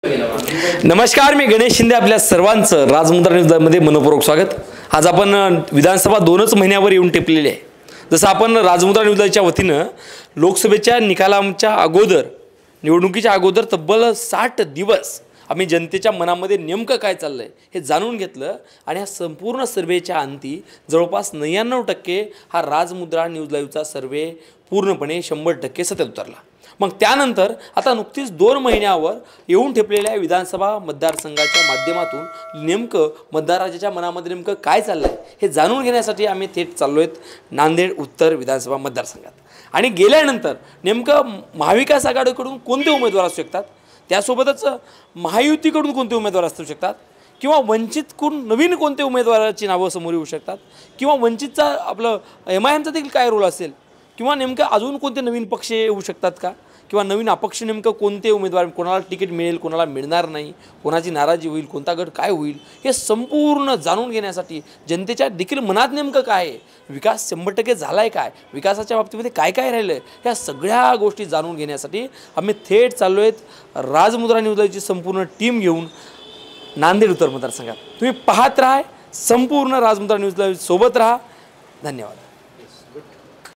नमस्कार, मी गणेश शिंदे. आपल्या सर्वांचं राजमुद्रा न्यूजमध्ये मनपूर्वक स्वागत. आज आपण विधानसभा 2च महिन्यावर येऊन टेपलेले आहे. जसं आपण राजमुद्रा न्यूजच्या वतीनं लोकसभेच्या निकालांच्या अगोदर, निवडणुकीच्या अगोदर तब्बल 60 दिवस आम्ही जनतेच्या मनामध्ये नेमकं काय चाललं आहे हे जाणून घेतलं आणि ह्या संपूर्ण सर्वेच्या अंती जवळपास 99% हा राजमुद्रा न्यूज लाईव्हचा सर्वे पूर्णपणे 100% सत्यात उतरला. मग त्यानंतर आता नुकतीच 2 महिन्यावर येऊन ठेपलेल्या विधानसभा मतदारसंघाच्या माध्यमातून नेमकं मतदाराच्या मनामध्ये नेमकं काय चाललं आहे हे जाणून घेण्यासाठी आम्ही थेट चाललो आहेत नांदेड उत्तर विधानसभा मतदारसंघात. आणि गेल्यानंतर नेमकं महाविकास आघाडीकडून कोणते उमेदवार असू शकतात, त्यासोबतच महायुतीकडून कोणते उमेदवार असू शकतात, किंवा वंचितकडून नवीन कोणते उमेदवाराची नावं समोर येऊ शकतात, किंवा वंचितचा आपलं MIMचा देखील काय रोल असेल, किंवा नेमकं अजून कोणते नवीन पक्ष येऊ शकतात का, किंवा नवीन अपक्ष नेमकं कोणते उमेदवार, कोणाला तिकीट मिळेल, कोणाला मिळणार नाही, कोणाची नाराजी होईल, कोणता गट काय होईल, हे संपूर्ण जाणून घेण्यासाठी जनतेच्या देखील मनात नेमकं काय आहे, विकास 100% झाला आहे काय, विकासाच्या बाबतीमध्ये काय काय राहिलं आहे, ह्या सगळ्या गोष्टी जाणून घेण्यासाठी आम्ही थेट चाललो आहेत राजमुद्रा न्यूजची संपूर्ण टीम घेऊन नांदेड उत्तर मतदारसंघात. तुम्ही पाहत राहा, संपूर्ण राजमुद्रा न्यूज सोबत राहा. धन्यवाद.